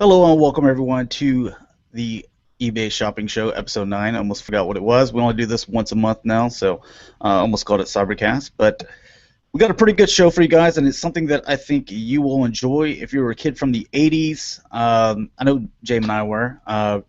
Hello and welcome everyone to the eBay Shopping Show, Episode 9. I almost forgot what it was. We only do this once a month now, so I almost called it Cybercast. But we got a pretty good show for you guys, and it's something that I think you will enjoy if you were a kid from the 80s. I know Jaim and I were.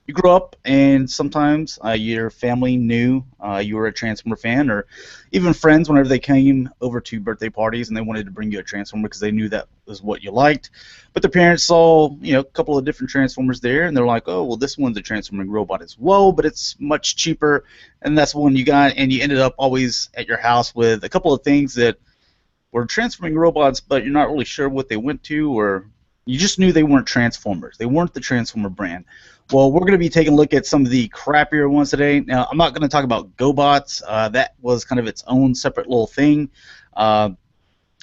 You grew up, and sometimes your family knew you were a Transformer fan, or even friends whenever they came over to birthday parties and they wanted to bring you a Transformer because they knew that was what you liked. But the parents saw, a couple of different Transformers there, and they're like, oh, well, this one's a transforming robot as well, but it's much cheaper, and that's the one you got, and you ended up always at your house with a couple of things that were transforming robots, but you're not really sure what they went to, or you just knew they weren't Transformers. They weren't the Transformer brand. Well, we're going to be taking a look at some of the crappier ones today. Now, I'm not going to talk about GoBots. That was kind of its own separate little thing.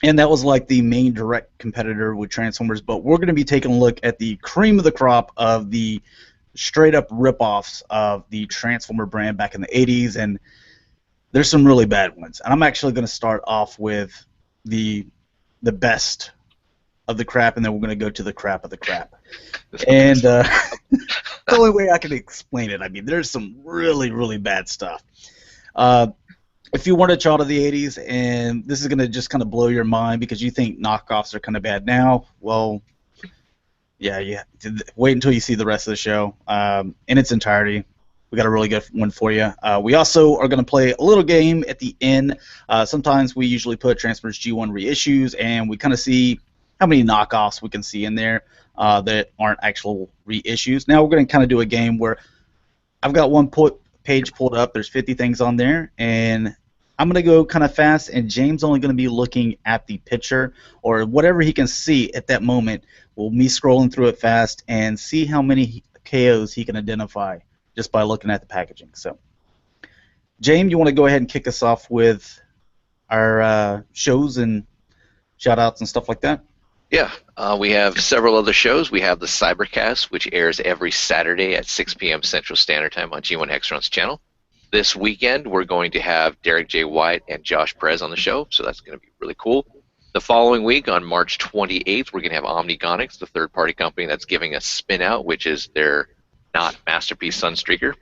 And that was like the main direct competitor with Transformers. But we're going to be taking a look at the cream of the crop of the straight-up rip-offs of the Transformer brand back in the 80s. And there's some really bad ones. And I'm actually going to start off with the best of the crap, and then we're going to go to the crap of the crap. And the only way I can explain it, I mean, there's some really, really bad stuff. If you weren't a child of the 80s, and this is going to just kind of blow your mind because you think knockoffs are kind of bad now, well, yeah. Wait until you see the rest of the show in its entirety. We got a really good one for you. We also are going to play a little game at the end. Sometimes we usually put Transformers G1 reissues, and we kind of see how many knockoffs we can see in there that aren't actual reissues. Now we're going to kind of do a game where I've got one page pulled up. There's 50 things on there, and I'm going to go kind of fast, and James only going to be looking at the picture or whatever he can see at that moment. Will me scrolling through it fast and see how many KOs he can identify just by looking at the packaging. So, James, you want to go ahead and kick us off with our shows and shout-outs and stuff like that? Yeah, we have several other shows. We have the Cybercast, which airs every Saturday at 6 p.m. Central Standard Time on G1 Hextron's channel. This weekend, we're going to have Derek J. White and Josh Perez on the show, so that's going to be really cool. The following week, on March 28th, we're going to have Omnigonics, the third-party company that's giving us Spin Out, which is their not Masterpiece Sunstreaker.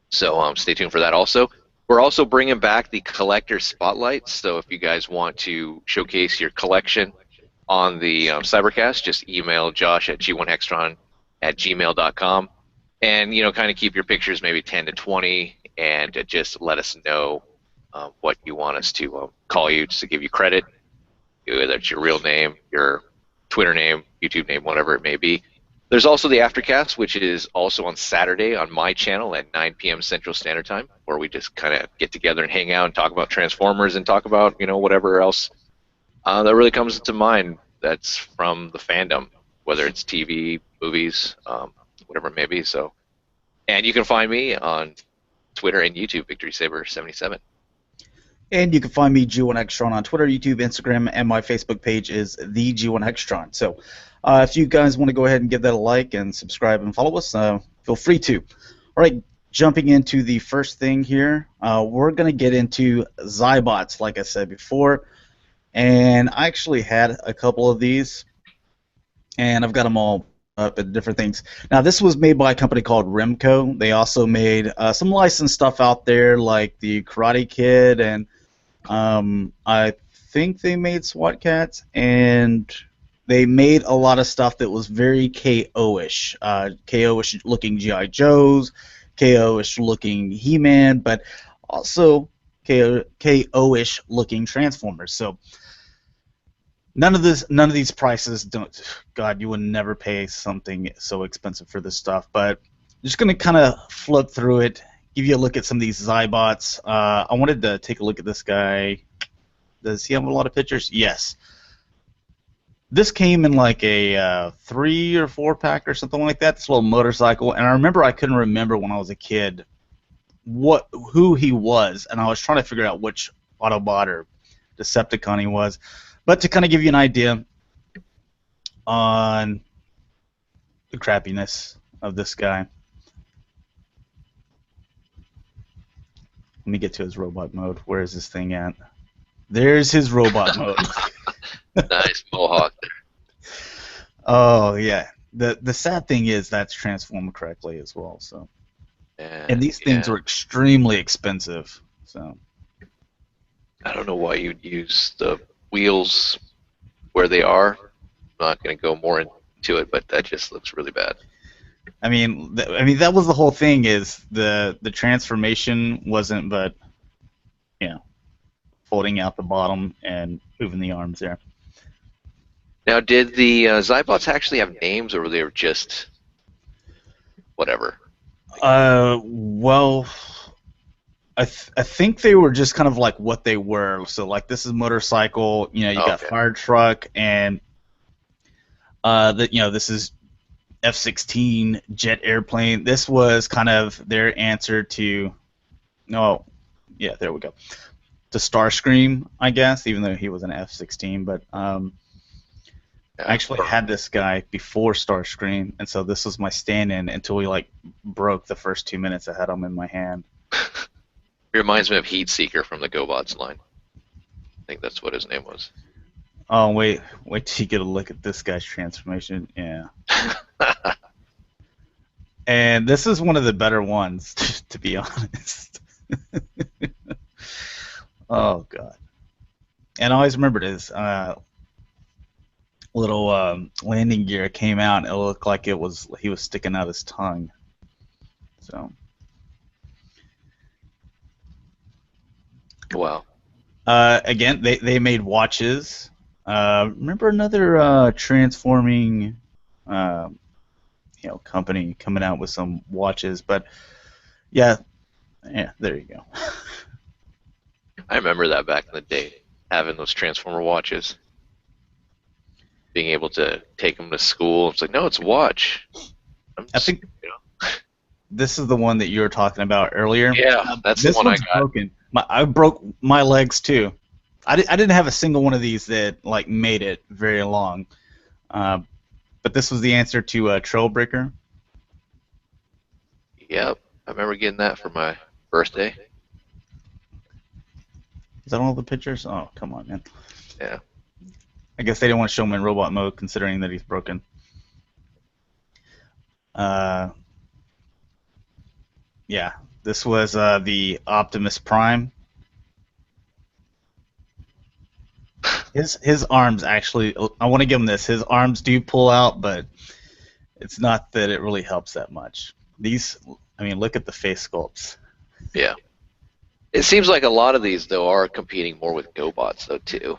So stay tuned for that also. We're also bringing back the Collector Spotlight, so if you guys want to showcase your collection on the Cybercast, just email Josh at g1hextron@gmail.com, and kind of keep your pictures maybe 10 to 20, and just let us know what you want us to call you, just to give you credit, whether it's your real name, your Twitter name, YouTube name, whatever it may be. There's also the Aftercast, which is also on Saturday on my channel at 9 p.m. Central Standard Time, where we just kind of get together and hang out and talk about Transformers and talk about whatever else that really comes to mind that's from the fandom, whether it's TV, movies, whatever it may be. So, and you can find me on Twitter and YouTube, VictorySaber77. And you can find me, G1 Hextron, on Twitter, YouTube, Instagram, and my Facebook page is the G1 Hextron. So if you guys want to go ahead and give that a like and subscribe and follow us, feel free to. All right, jumping into the first thing here, we're going to get into Zybots, like I said before. And I actually had a couple of these, and I've got them all up at different things. Now, this was made by a company called Remco. They also made some licensed stuff out there, like the Karate Kid, and I think they made SWAT Cats, and they made a lot of stuff that was very KO-ish. KO-ish looking G.I. Joes, KO-ish looking He-Man, but also KO-ish looking Transformers. So none of these prices don't. God, you would never pay something so expensive for this stuff. But I'm just gonna kind of flip through it, give you a look at some of these Zybots. I wanted to take a look at this guy. Does he have a lot of pictures? Yes. This came in like a 3 or 4 pack or something like that. This little motorcycle, and I remember I couldn't remember when I was a kid who he was, and I was trying to figure out which Autobot or Decepticon he was. But to kind of give you an idea on the crappiness of this guy, let me get to his robot mode. Where is this thing at? There's his robot mode. Nice mohawk there. Oh, yeah. The sad thing is that's transformed correctly as well. So, and And these things yeah, are extremely expensive. So, I don't know why you'd use the wheels where they are. I'm not going to go more into it, but that just looks really bad. I mean that was the whole thing. Is the transformation wasn't but you know folding out the bottom and moving the arms there. Now, did the Zybots actually have names, or were they just whatever? Well, I think they were just kind of like what they were. So like this is motorcycle. You got Okay. fire truck, and this is F-16 jet airplane. This was kind of their answer to no, yeah, there we go. To Starscream, I guess, even though he was an F-16, but I Yeah. actually had this guy before Starscream, and so this was my stand-in until we like broke the first 2 minutes. I had him in my hand. It reminds me of Heat Seeker from the GoBots line. I think that's what his name was. Oh wait till you get a look at this guy's transformation. Yeah, and this is one of the better ones, to be honest. Oh god. And I always remembered his little landing gear came out. And it looked like he was sticking out his tongue. So Wow. again, they made watches. Remember another transforming company coming out with some watches, but yeah, there you go. I remember that back in the day, having those Transformer watches, being able to take them to school. It's like, no, it's a watch. I think this is the one that you were talking about earlier. Yeah, that's the This one I one's got. broken. I broke my legs too. I didn't have a single one of these that like made it very long. But this was the answer to Trailbreaker. Yep, I remember getting that for my birthday. Is that all the pictures? Oh, come on, man. Yeah. I guess they didn't want to show him in robot mode, considering that he's broken. Yeah, this was the Optimus Prime. His arms actually, I want to give him this. His arms do pull out, but it's not that it really helps that much. Look at the face sculpts. Yeah. It seems like a lot of these, though, are competing more with GoBots, though, too.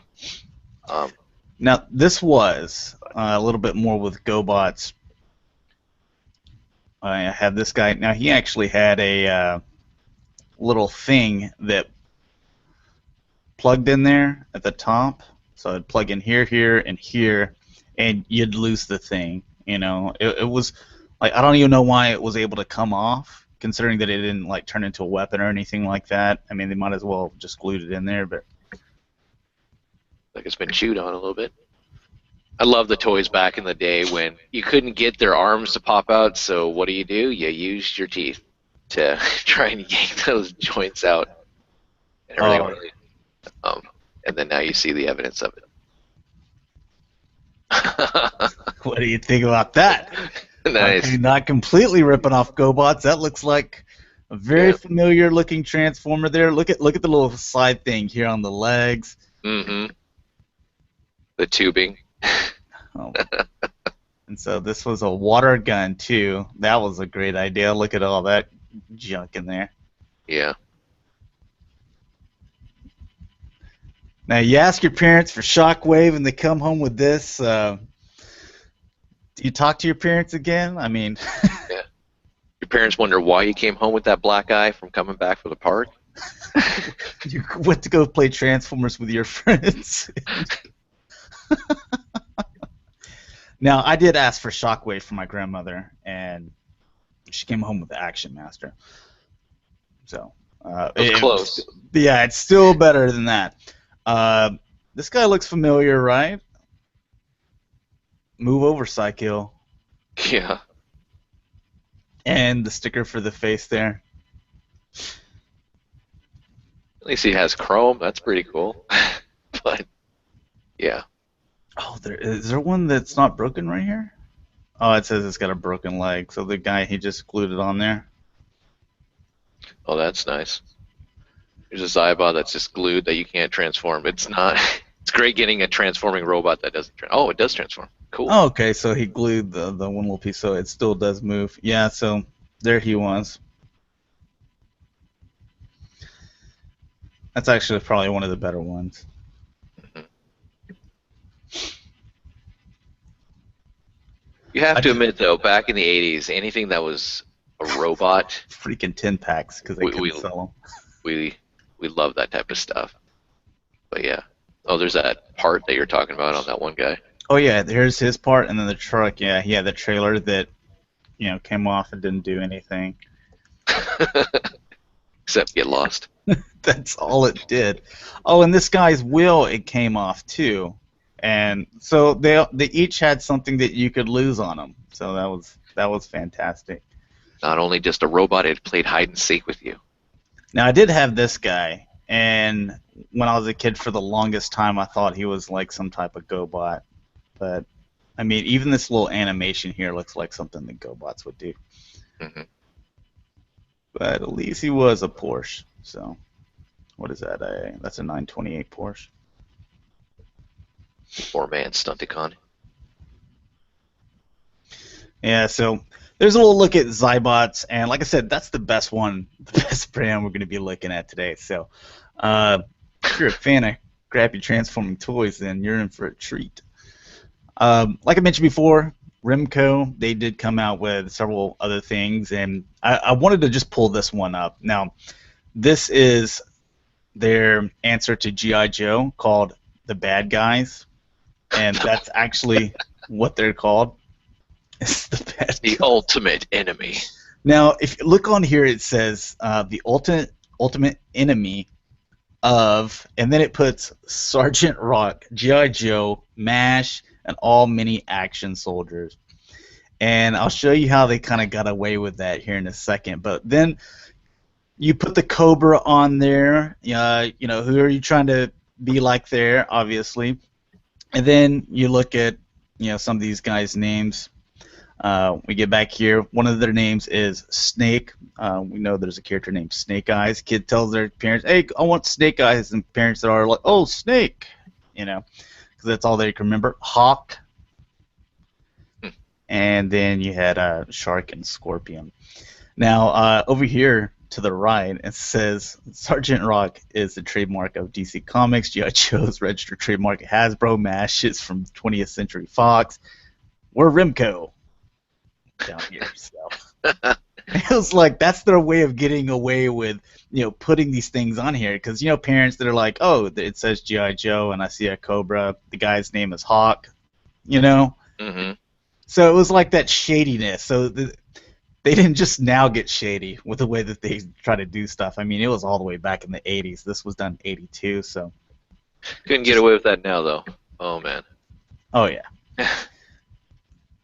Now, this was a little bit more with GoBots. I had this guy. Now, he actually had a little thing that plugged in there at the top. So I'd plug in here, here, and here, and you'd lose the thing. It was like I don't even know why it was able to come off, considering that it didn't like turn into a weapon or anything like that. I mean, they might as well have just glued it in there, but Like it's been chewed on a little bit. I love the toys back in the day when you couldn't get their arms to pop out, so what do? You used your teeth to try and yank those joints out and everything. And then now you see the evidence of it. what do you think about that? Nice. Okay, not completely ripping off GoBots. That looks like a very familiar looking transformer there. Look at the little side thing here on the legs. Mm-hmm. The tubing. Oh. And so this was a water gun too. That was a great idea. Look at all that junk in there. Yeah. Now you ask your parents for Shockwave and they come home with this. Do you talk to your parents again? I mean, Yeah. Your parents wonder why you came home with that black eye from coming back from the park. you went to go play Transformers with your friends. Now, I did ask for Shockwave for my grandmother, and she came home with the Action Master. So, It was close. Yeah, it's still better than that. This guy looks familiar, right? Move over, Psykill. Yeah. And the sticker for the face there. At least he has chrome. That's pretty cool. But yeah. Oh, is there one that's not broken right here? Oh, it says it's got a broken leg. So the guy, he just glued it on there. Oh, that's nice. There's a Zybot that's just glued that you can't transform. It's not. It's great getting a transforming robot that doesn't. Oh, it does transform. Cool. Oh, okay. So he glued the one little piece, so it still does move. Yeah. So there he was. That's actually probably one of the better ones. Mhm. You have to admit, though, back in the '80s, anything that was a robot, Freaking 10 packs because they we couldn't we sell them. we love that type of stuff. But yeah. Oh, there's that part that you're talking about on that one guy. Oh yeah, here's his part, and then the truck. Yeah, he had the trailer that came off and didn't do anything. Except get lost. That's all it did. Oh, and this guy's wheel, it came off too, and so they each had something that you could lose on them. So that was fantastic. Not only just a robot, it played hide and seek with you. Now I did have this guy, and when I was a kid, for the longest time, I thought he was like some type of GoBot, but I mean, even this little animation here looks like something that GoBots would do. Hmm. But at least he was a Porsche. So, what is that? That's a 928 Porsche. 4-man Stunticon. Yeah. So there's a little look at Zybots, and like I said, that's the best one, the best brand we're going to be looking at today. So, if you're a fan of crappy transforming toys, then you're in for a treat. Like I mentioned before, Remco, they did come out with several other things, and I wanted to just pull this one up. Now, this is their answer to G.I. Joe called The Bad Guys, and that's actually what they're called. It's the bad The guys. ultimate enemy. Now, if you look on here, it says the ultimate enemy of, and then it puts Sergeant Rock, G.I. Joe, MASH, and all mini action soldiers. And I'll show you how they kind of got away with that here in a second. But then you put the Cobra on there. Who are you trying to be like there, obviously. And then you look at, some of these guys' names. We get back here. One of their names is Snake. We know there's a character named Snake Eyes. Kid tells their parents, "Hey, I want Snake Eyes," and parents are like, "Oh, Snake," because that's all they can remember. Hawk. And then you had Shark and Scorpion. Now, over here to the right, it says Sergeant Rock is the trademark of DC Comics. G.I. Joe's registered trademark Hasbro. MASH is from 20th Century Fox. We're Remco down here. So it was like that's their way of getting away with putting these things on here, because parents that are like, oh, it says G.I. Joe and I see a Cobra, the guy's name is Hawk, Mm-hmm. So it was like that shadiness. So they didn't just now get shady with the way that they try to do stuff. I mean, it was all the way back in the 80s. This was done in 82, so. Couldn't get away with that now, though. Oh, man. Oh, yeah.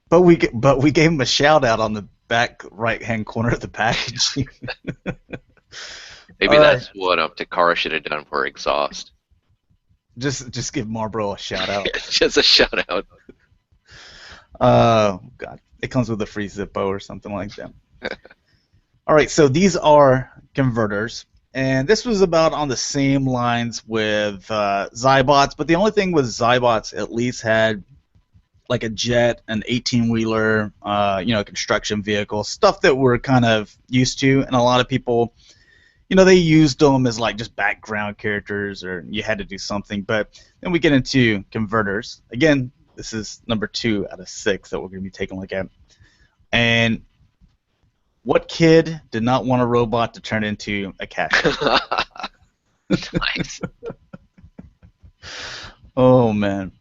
But we gave him a shout out on the back right-hand corner of the package. Maybe that's what Takara should have done for exhaust. Just give Marlboro a shout out. Just a shout out. God, it comes with a free Zippo or something like that. All right, so these are converters, and this was about on the same lines with Zybots, but the only thing with Zybots at least had like a jet, an 18-wheeler, construction vehicle, stuff that we're kind of used to, and a lot of people, they used them as like just background characters, or you had to do something. But then we get into converters. Again, this is number 2 out of 6 that we're going to be taking a look at. And what kid did not want a robot to turn into a cash register? Nice. Oh, man.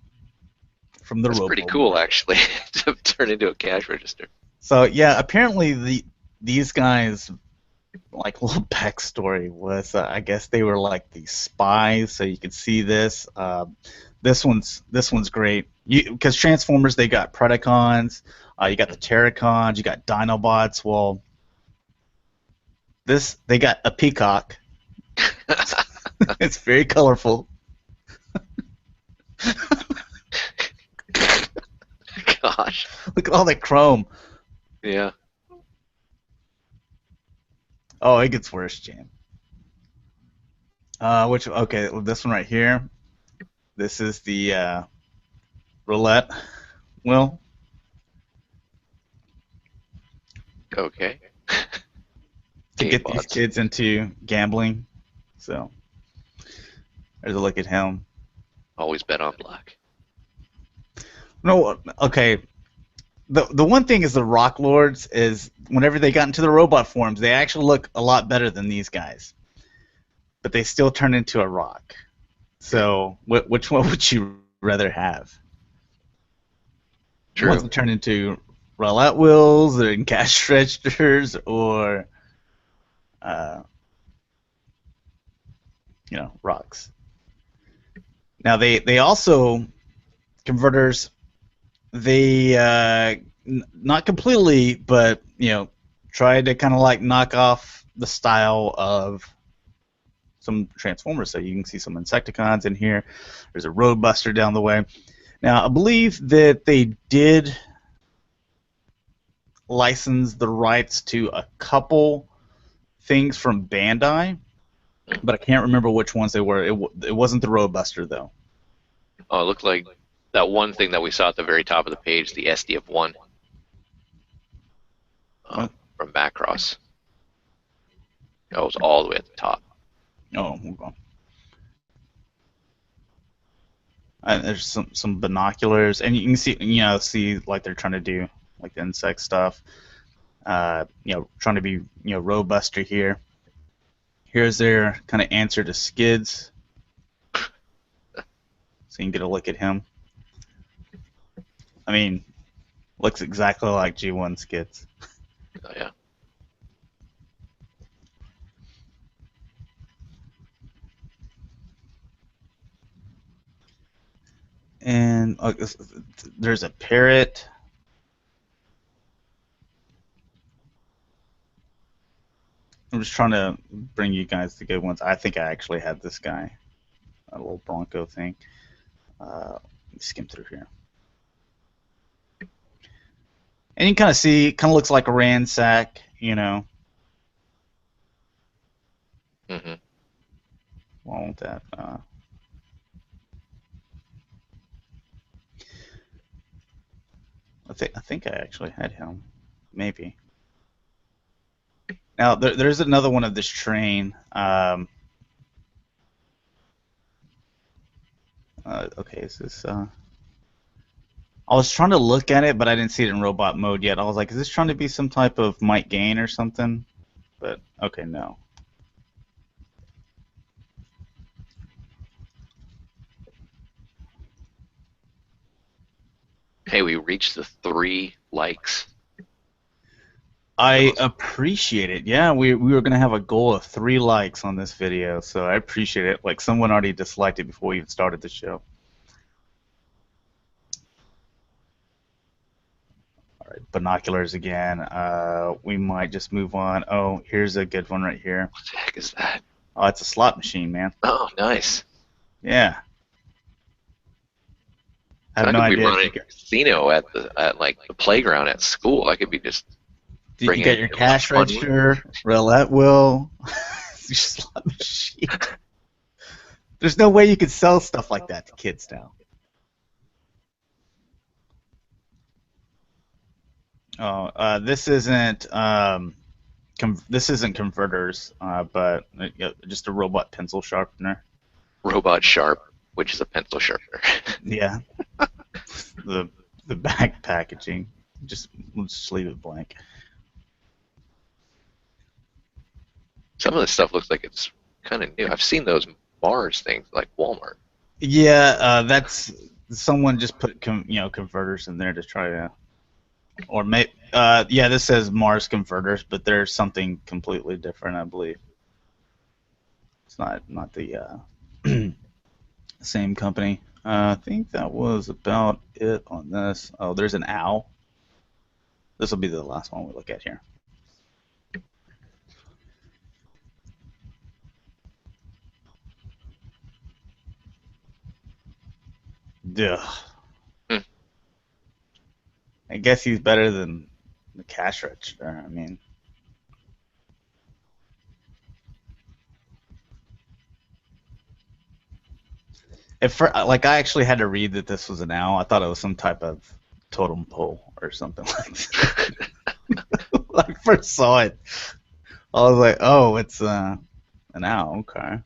From the That's Robo pretty cool, actually, to turn into a cash register. So, yeah, apparently these guys, like, little backstory was, I guess they were like the spies, so you could see this. This one's great. Because Transformers, they got Predacons, you got the Terracons, you got Dinobots. Well, they got a peacock. It's very colorful. gosh. Look at all that chrome. Yeah. Oh, it gets worse, Jaim. Okay, this one right here. This is the roulette wheel. Okay. To get these Gamebots. kids into gambling. So there's a look at him. Always bet on black. No, okay. The one thing is the Rock Lords is whenever they got into the robot forms, they actually look a lot better than these guys, but they still turn into a rock. So which one would you rather have? True. Ones that turn into roulette wheels or in cash registers or uh, rocks. Now they also converters. They not completely, but try to kind of like knock off the style of some Transformers. So you can see some Insecticons in here. There's a Roadbuster down the way. Now I believe that they did license the rights to a couple things from Bandai, but I can't remember which ones they were. It wasn't the Roadbuster though. Oh, it looked like that one thing that we saw at the very top of the page, the SDF1 from Macross. That was all the way at the top. Oh, hold on. There's some binoculars, and you can see like they're trying to do like the insect stuff. Trying to be Roadbuster here. Here's their kind of answer to Skids, so you can get a look at him. I mean, looks exactly like G1 Skids. Oh yeah. And there's a parrot. I'm just trying to bring you guys the good ones. I think I actually had this guy, a little Bronco thing. Let me skim through here. And you kind of see, kind of looks like a ransack, Mm-hmm. Won't that? I think I actually had him, maybe. Now there's another one of this train. Okay, is this? I was trying to look at it, but I didn't see it in robot mode yet. I was like, is this trying to be some type of Might Gain or something? But okay, no. Hey, we reached the 3 likes. I appreciate it. Yeah, we were gonna have a goal of 3 likes on this video, so I appreciate it. Like someone already disliked it before we even started the show. All right, binoculars again. We might just move on. Oh, here's a good one right here. What the heck is that? Oh, it's a slot machine, man. Oh, nice. Yeah. I So have I no could be idea if running you a casino at like the playground at school. I could be just bringing got in your a lot of cash money. register, roulette wheel, your slot machine. There's no way you could sell stuff like that to kids now. Oh, this isn't this isn't converters, but just a robot pencil sharpener. Robot Sharp, which is a pencil sharpener. Yeah, the back packaging. We'll just leave it blank. Some of this stuff looks like it's kind of new. I've seen those Mars things like Walmart. Yeah, that's someone just put converters in there to try to, or yeah, this says Mars converters, but there's something completely different, I believe. It's not the same company. I think that was about it on this. Oh, there's an owl. This will be the last one we look at here. Yeah. Hmm. I guess he's better than the cash register. I mean, like I actually had to read that this was an owl. I thought it was some type of totem pole or something like that. When I first saw it, I was like, "Oh, it's an owl." Okay.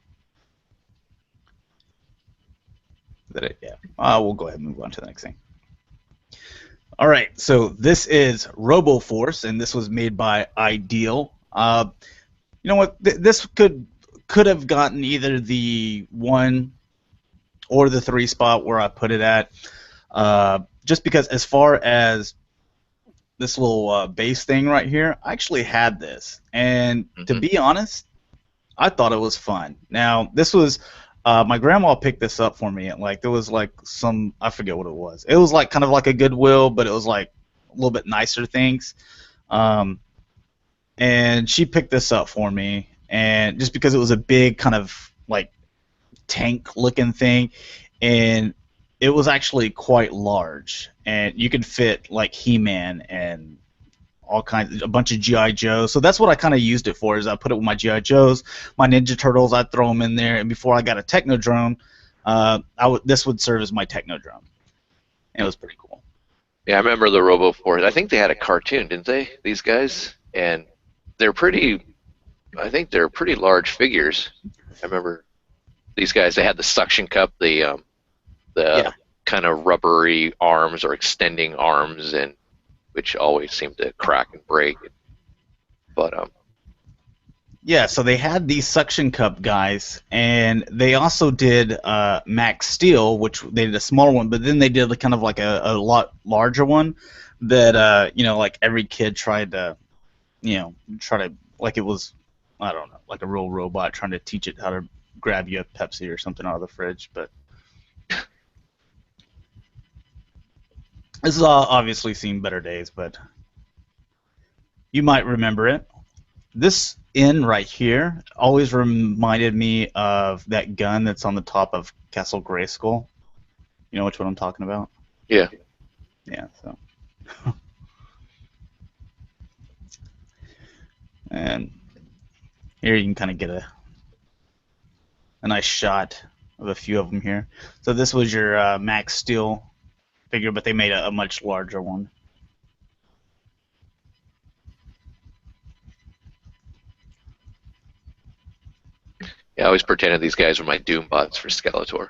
That it? Yeah. We'll go ahead and move on to the next thing. All right. So this is Robo Force, and this was made by Ideal. You know what? This could have gotten either the 1 or the 3 spot where I put it at. Just because as far as this little base thing right here, I actually had this, and to be honest, I thought it was fun. Now this was my grandma picked this up for me. Like there was like some, I forget what it was. It was like kind of like a Goodwill, but it was like a little bit nicer things. And she picked this up for me, and just because it was a big kind of like tank looking thing, and it was actually quite large, and you could fit like He-Man and all kinds, a bunch of GI Joes. So that's what I kind of used it for. Is I put it with my GI Joes, my Ninja Turtles. I'd throw them in there, and before I got a Technodrome, this would serve as my Technodrome. And it was pretty cool. Yeah, I remember the Robo Force. I think they had a cartoon, didn't they? These guys, and they're pretty. I think they're pretty large figures. I remember these guys. They had the suction cup, the kind of rubbery arms or extending arms, and which always seemed to crack and break. But yeah, so they had these suction cup guys, and they also did Max Steel, which they did a smaller one, but then they did kind of like a lot larger one that like every kid tried to, like it was, I don't know, like a real robot trying to teach it how to grab you a Pepsi or something out of the fridge. But this has obviously seen better days, but you might remember it. This inn right here always reminded me of that gun that's on the top of Castle Grayskull. You know which one I'm talking about? Yeah. Yeah, so. And here you can kind of get a nice shot of a few of them here. So this was your Max Steel figure, but they made a much larger one. Yeah, I always pretended these guys were my Doombots for Skeletor,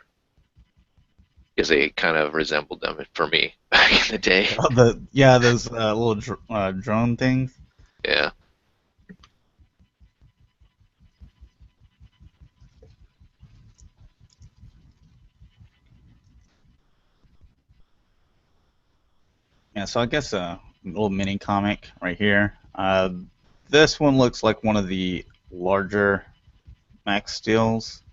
because they kind of resembled them for me back in the day. Oh, those little drone things. Yeah. Yeah, so I guess a little mini comic right here. This one looks like one of the larger Max Steels.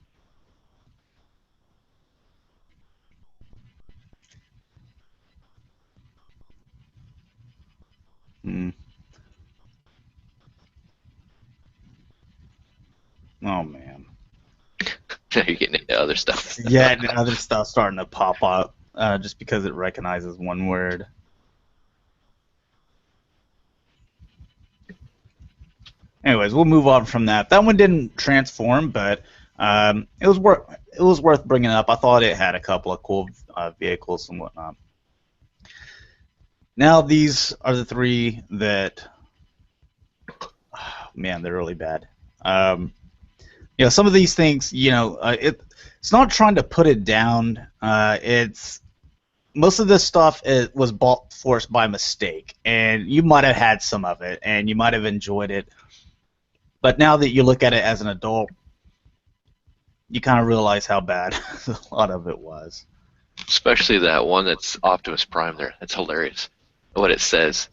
Hmm. Oh man. Now you're getting into other stuff. Yeah, and other stuff starting to pop up just because it recognizes one word. Anyways, we'll move on from that. That one didn't transform, but it was worth bringing up. I thought it had a couple of cool vehicles and whatnot. Now these are the 3 that, man, they're really bad. Some of these things, it's not trying to put it down. It's most of this stuff was bought for us by mistake, and you might have had some of it, and you might have enjoyed it. But now that you look at it as an adult, you kind of realize how bad a lot of it was. Especially that one that's Optimus Prime there. That's hilarious. What it says.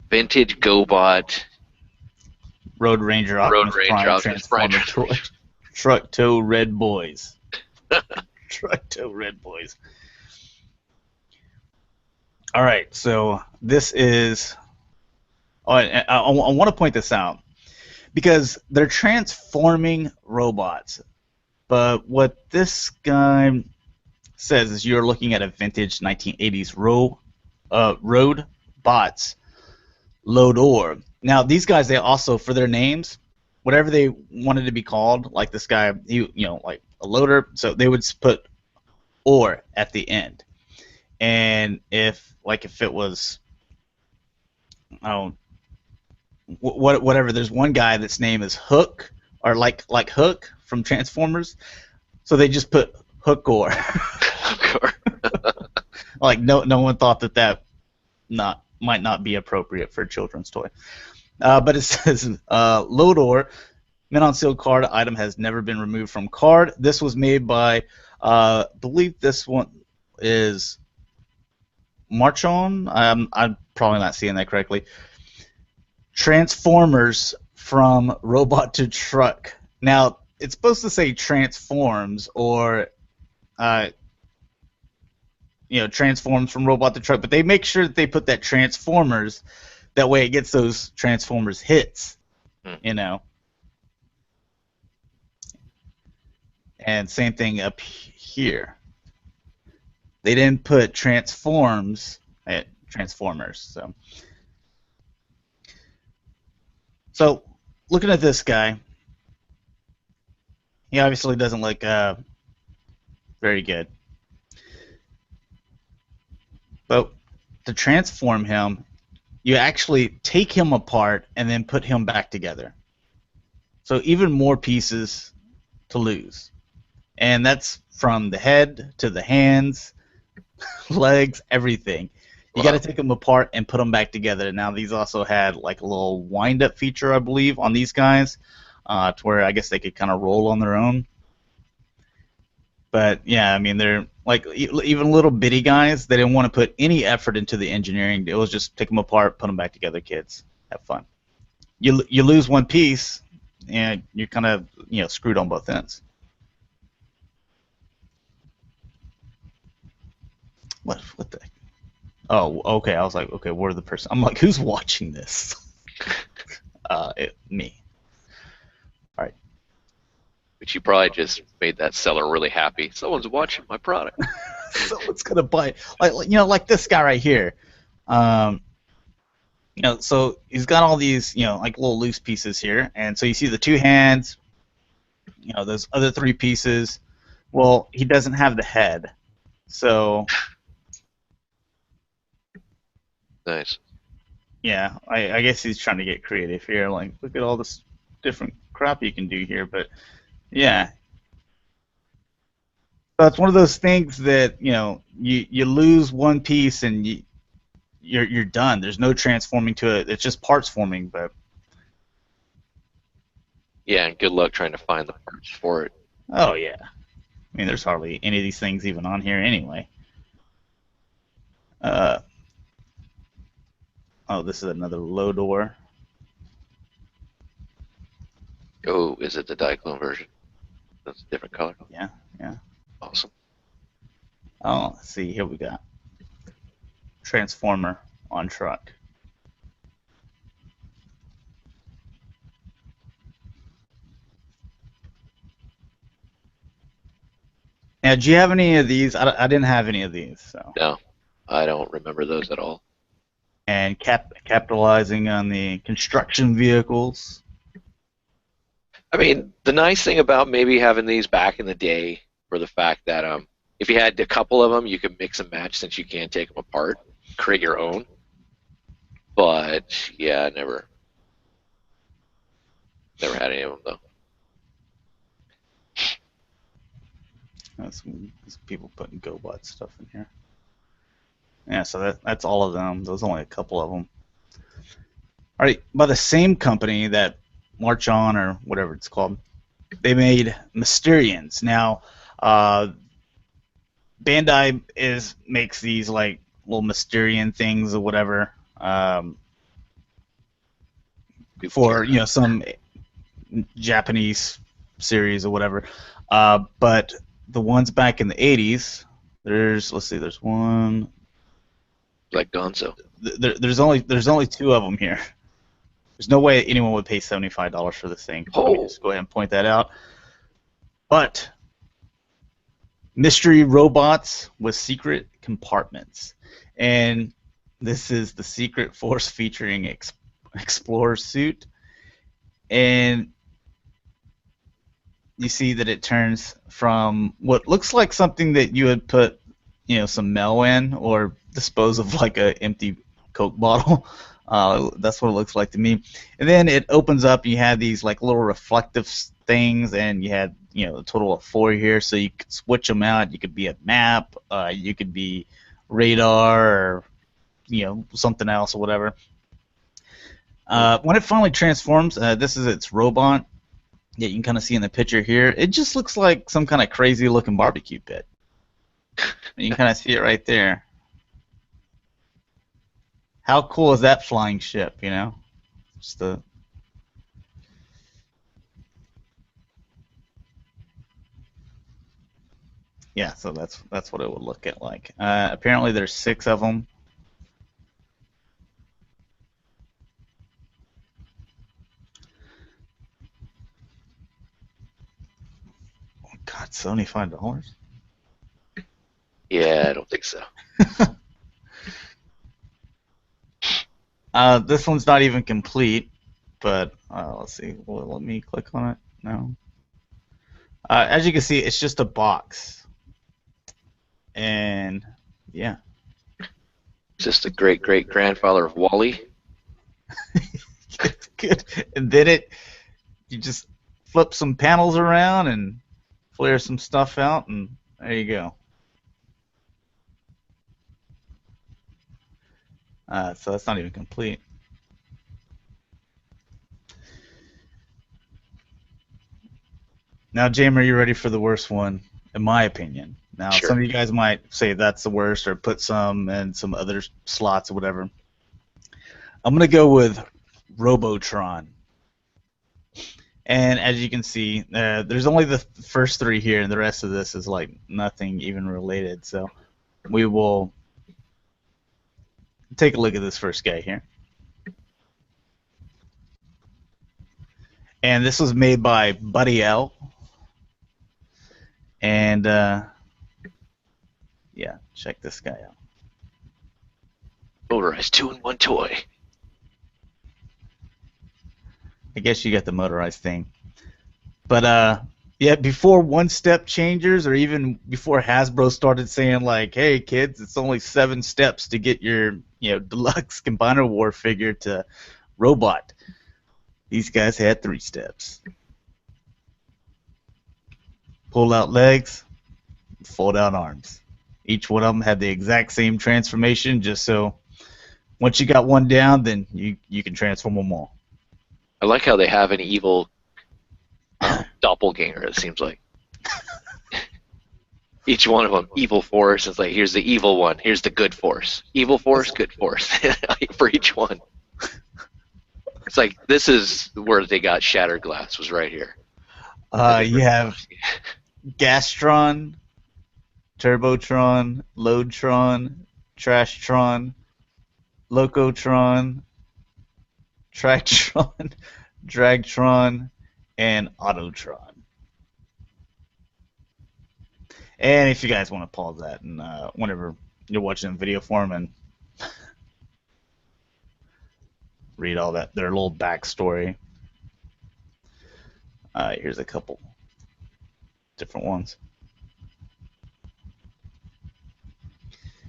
Vintage GoBot. Road Ranger Optimus Prime Truck Tow Red Boys. Truck Tow Red Boys. All right, so this is... I want to point this out, because they're transforming robots. But what this guy says is you're looking at a vintage 1980s road bots, Lodor. Now these guys, they also, for their names, whatever they wanted to be called, like this guy, like a loader, so they would put or at the end. And if it was, oh, whatever, there's one guy that's name is Hook, or like Hook from Transformers, so they just put Hookor. Like no one thought that might not be appropriate for a children's toy. But it says Lodor, mint on sealed card item has never been removed from card. This was made by, I believe this one is Marchon. I'm probably not seeing that correctly. Transformers from Robot to Truck. Now it's supposed to say Transforms or Transforms from Robot to Truck, but they make sure that they put that Transformers. That way it gets those Transformers hits, And same thing up here. They didn't put Transformers. So looking at this guy, he obviously doesn't look very good. But to transform him, you actually take him apart and then put him back together. So even more pieces to lose. And that's from the head to the hands, legs, everything. You got to take them apart and put them back together. Now these also had like a little wind-up feature, I believe, on these guys, to where I guess they could kind of roll on their own. But yeah, I mean, they're like even little bitty guys. They didn't want to put any effort into the engineering. It was just take them apart, put them back together. Kids, have fun. You lose one piece, and you're kind of screwed on both ends. What the? Oh, okay. I was like, okay, where the person? I'm like, who's watching this? Me. All right. But you probably just made that seller really happy. Someone's watching my product. Someone's gonna buy it. Like this guy right here. So he's got all these, like little loose pieces here, and so you see the two hands. Those other three pieces. Well, he doesn't have the head, so. Nice. Yeah, I guess he's trying to get creative here. Like, look at all this different crap you can do here, but yeah. So it's one of those things that you lose one piece and you're done. There's no transforming to it. It's just parts forming, but. Yeah, and good luck trying to find the parts for it. Oh yeah, I mean there's hardly any of these things even on here anyway. Oh, this is another Lodor. Oh, is it the Diaclone version? That's a different color. Yeah. Awesome. Oh, let's see. Here we got Transformer on truck. Now, do you have any of these? I didn't have any of these. So. No, I don't remember those at all. And capitalizing on the construction vehicles. I mean, the nice thing about maybe having these back in the day were the fact that if you had a couple of them, you could mix and match since you can't take them apart, create your own. But yeah, never had any of them though. That's people putting GoBot stuff in here. Yeah, so that's all of them. There's only a couple of them. All right, by the same company that March On or whatever it's called, they made Mysterions. Now, Bandai makes these like little Mysterion things or whatever for some Japanese series or whatever. But the ones back in the 80s, there's one. Like Gonzo. There's only two of them here. There's no way anyone would pay $75 for this thing. Oh. Let me just go ahead and point that out. But mystery robots with secret compartments, and This is the Secret Force featuring Explorer suit, and you see that it turns from what looks like something that you would put, some mail in or dispose of like a empty Coke bottle. That's what it looks like to me. And then it opens up. You have these like little reflective things, and you had a total of 4 here, so you could switch them out. You could be a map. You could be radar, or something else or whatever. When it finally transforms, this is its robot. Yeah, you can kind of see in the picture here. It just looks like some kind of crazy looking barbecue pit. You can kind of see it right there. How cool is that flying ship, Just the Yeah, so that's what it would look at like. Apparently there's 6 of them. Oh God, $75? Yeah, I don't think so. This one's not even complete, but let's see. Well, let me click on it. No. As you can see, it's just a box. And yeah. Just the great great grandfather of Wally. It's good. And then you just flip some panels around and flare some stuff out, and there you go. So that's not even complete. Now, Jaim, are you ready for the worst one? In my opinion. Now, Sure. Some of you guys might say that's the worst, or put some in some other slots or whatever. I'm gonna go with Robotron. And as you can see, there's only the first 3 here, and the rest of this is like nothing even related. So we will take a look at this first guy here. And this was made by Buddy L. And yeah, check this guy out. Motorized 2-in-1 toy. I guess you got the motorized thing. But yeah, before one-step changers, or even before Hasbro started saying like, "Hey kids, it's only 7 steps to get your deluxe Combiner War figure to robot," these guys had 3 steps. Pull out legs, fold out arms. Each one of them had the exact same transformation, just so once you got one down, then you can transform them all. I like how they have an evil doppelganger, it seems like. Each one of them, evil force. It's like, here's the evil one, here's the good force. Evil force, good force. For each one. It's like, this is where they got Shattered Glass, was right here. You have Gastron, Turbotron, Loadtron, Trashtron, Locotron, Tractron, Dragtron, and Autotron. And if you guys want to pause that, and whenever you're watching in video form, and read all that, their little backstory. Here's a couple different ones.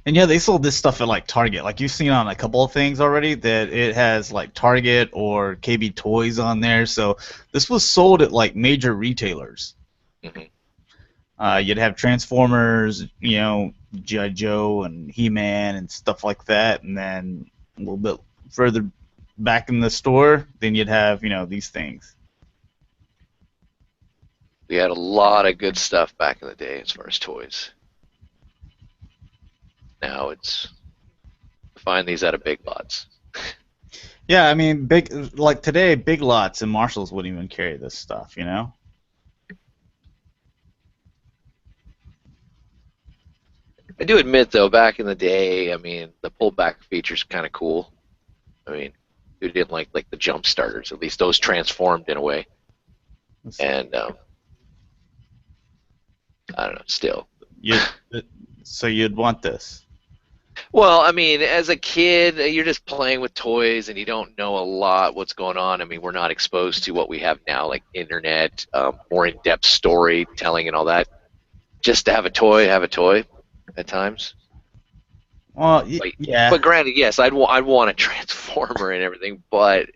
And yeah, they sold this stuff at like Target. Like you've seen on a couple of things already that it has like Target or KB Toys on there. So this was sold at like major retailers. Mm-hmm. You'd have Transformers, G.I. Joe and He-Man and stuff like that. And then a little bit further back in the store, then you'd have, these things. We had a lot of good stuff back in the day as far as toys. Now it's find these at a Big Lots. Yeah, I mean, like today, Big Lots and Marshalls wouldn't even carry this stuff, I do admit, though, back in the day, I mean, the pullback feature's kind of cool. I mean, who didn't like the jump starters? At least those transformed in a way. And I don't know. Still, so you'd want this? Well, I mean, as a kid, you're just playing with toys and you don't know a lot what's going on. I mean, we're not exposed to what we have now, like internet, more in-depth storytelling and all that. Just to have a toy at times. Well, But, yeah. but granted, yes, I'd want a transformer and everything, but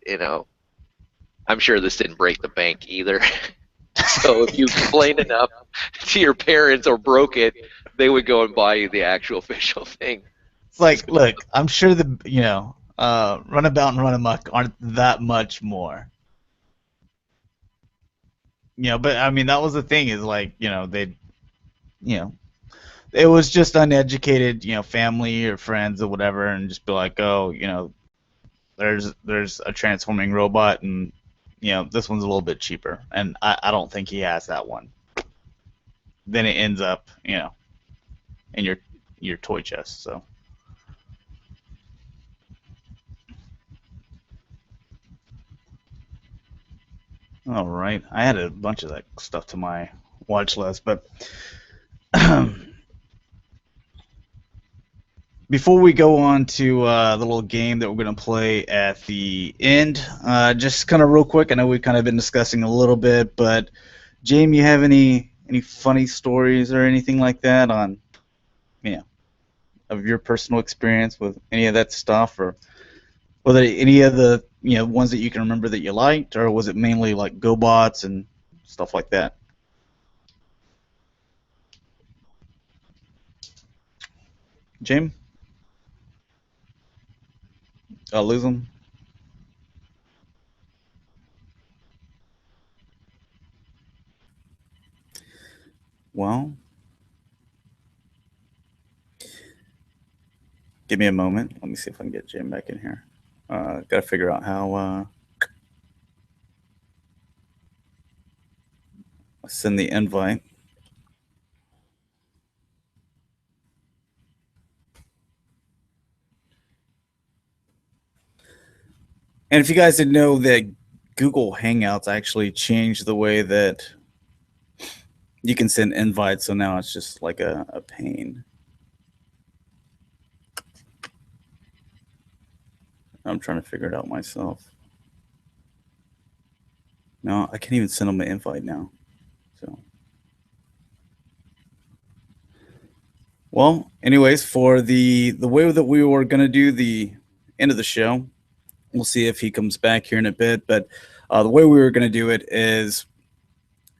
I'm sure this didn't break the bank either. So if you complained enough to your parents or broke it, they would go and buy you the actual official thing. It's like, look, I'm sure Runabout and Run Amok aren't that much more. But I mean, that was the thing is like, you know, it was just uneducated, family or friends or whatever, and just be like, oh, there's a transforming robot, and this one's a little bit cheaper, and I don't think he has that one. Then it ends up, in your toy chest. So. All right, I had a bunch of that stuff to my watch list, but before we go on to the little game that we're going to play at the end, just kind of real quick, I know we've kind of been discussing a little bit, but Jaim, you have any funny stories or anything like that on, of your personal experience with any of that stuff, or whether any of the ones that you can remember that you liked, or was it mainly like GoBots and stuff like that? Jaim? I'll lose him. Well, give me a moment. Let me see if I can get Jaim back in here. Got to figure out how I send the invite. And if you guys didn't know that Google Hangouts actually changed the way that you can send invites, so now it's just like a pain. I'm trying to figure it out myself. No, I can't even send them an invite now. So, well, anyways, for the way that we were gonna do the end of the show, we'll see if he comes back here in a bit. But the way we were gonna do it is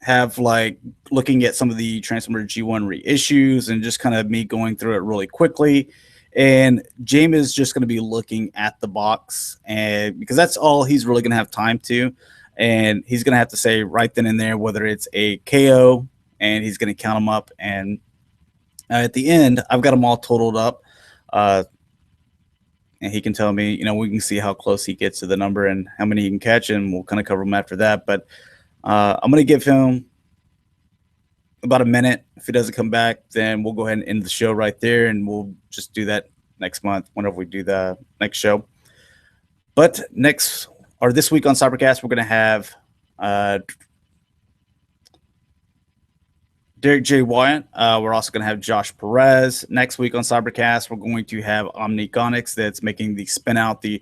have like looking at some of the Transformer G1 reissues and just kind of me going through it really quickly. And James is just going to be looking at the box, and because that's all he's really going to have time to, and he's going to have to say right then and there whether it's a KO, and he's going to count them up. And at the end, I've got them all totaled up, and he can tell me, we can see how close he gets to the number and how many he can catch, and we'll kind of cover them after that. But I'm going to give him about a minute. If he doesn't come back, then we'll go ahead and end the show right there, and we'll just do that next month whenever we do the next show. But this week on Cybercast, we're going to have Derek J. Wyatt. We're also going to have Josh Perez. Next week on Cybercast, we're going to have Omniconics that's making the spin out the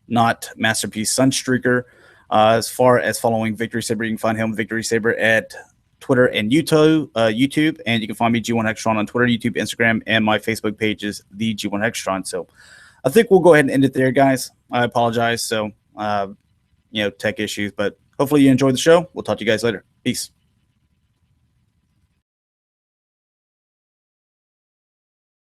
not Masterpiece Sunstreaker. As far as following Victory Saber, you can find him Victory Saber at Twitter and YouTube, and you can find me G1 Hextron on Twitter, YouTube, Instagram, and my Facebook page is the G1 Hextron. So I think we'll go ahead and end it there, guys. I apologize. So, tech issues, but hopefully you enjoyed the show. We'll talk to you guys later. Peace.